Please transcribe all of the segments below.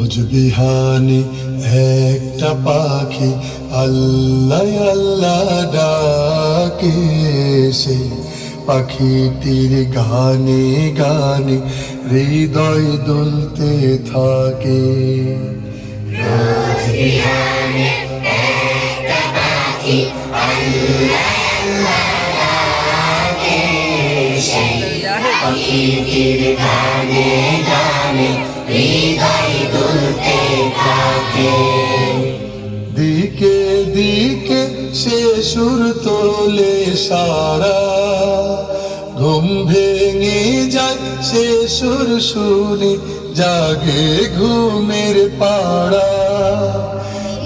রোজ বিহানে একটা পাখি আল্লাহ আল্লাহ ডাকে, সেই পাখিটির গানে গানে হৃদয় দুলতে থাকে। রোজ বিহানে একটা পাখি আল্লাহ আল্লাহ ডাকে, সেই পাখিটির গানে গানে হৃদয় দুলতে থাকে। দিকে দিকে সে সুর তোলে সারা, ঘুম ভেঙে যায় সে সুর শুনে জাগে ঘুমের পাড়া।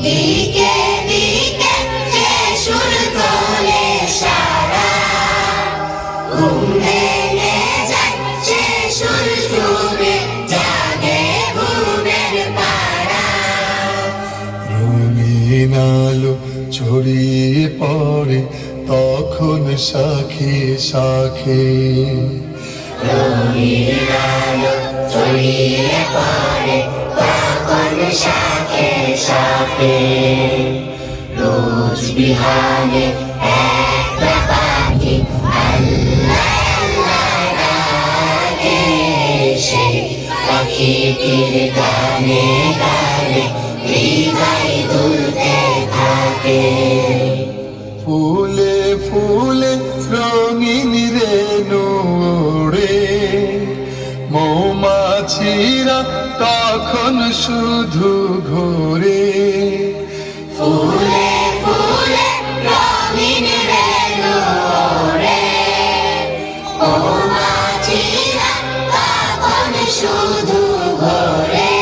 দিকে দিকে সে সুর তোলে সারা, ঘুম ভেঙে যায় সে সুর শুনে জাগে ঘুমের পাড়া। রঙিন আলো ছড়িয়ে পড়ে তখন শাখে শাখে, রঙিন আলো ছড়িয়ে পড়ে তখন শাখে শাখে। রোজ বিহানে একটা পাখি আল্লাহ আল্লাহ ডাকে, সেই পাখিটির গানে গানে হৃদয় দুলতে থাকে। ফুলে ফুলে রঙিন রেণু ওড়ে, মৌমাছিরা তখন শুধু ঘোরে। ফুলে ফুলে রঙিন রেণু ওড়ে, মৌমাছিরা তখন শুধু ঘোরে।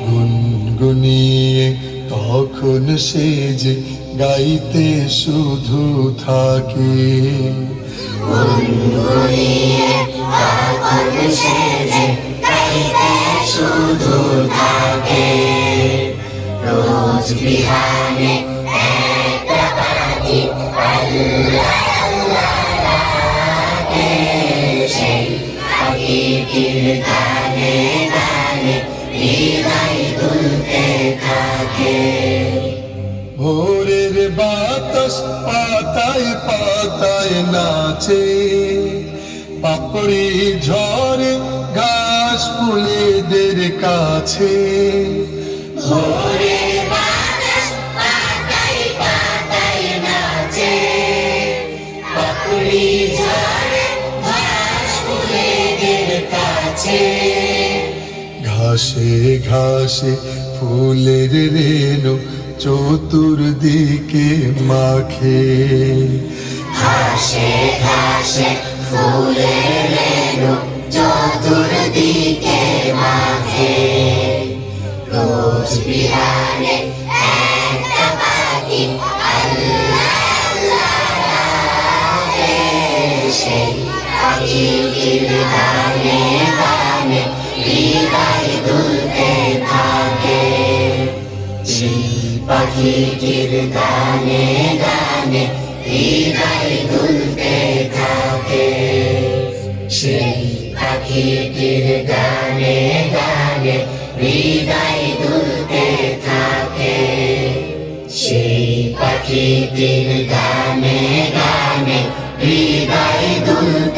গুনগুনিয়ে তখন সে যে গাইতে শুধু থাকে। গুনগুনিয়ে তখন সে যে গাইতে শুধু থাকে। রোজ বিহানে একটা পাখি আল্লাহ আল্লাহ ডাকে, সেই পাখিটির গানে গানে হৃদয় দুলতে থাকে। ভোরের বাতাস পাতায় পাতায় নাচে, পাপড়ি ঝরে ঘাস ফুলেদের কাছে। ভোরের বাতাস পাতায় পাতায় নাচে, পাপড়ি ঝরে ঘাস ফুলেদের কাছে। ঘাসে ঘাসে ফুলের রেণু চতুর্দিকে মাখে, ঘাসে ঘাসে ফুলের রেণু চতুর্দিকে মাখে। রোজ বিহানে একটা পাখি আল্লাহ আল্লাহ ডাকে, সেই পাখিটির গানে গানে হৃদয় দুলতে থাকে। সেই পাখিটির গানে গানে হৃদয় দুলতে থাকে। সেই পাখিটির গানে গানে হৃদয় দুলতে থাকে। সেই পাখিটির গানে গানে হৃদয় দুলতে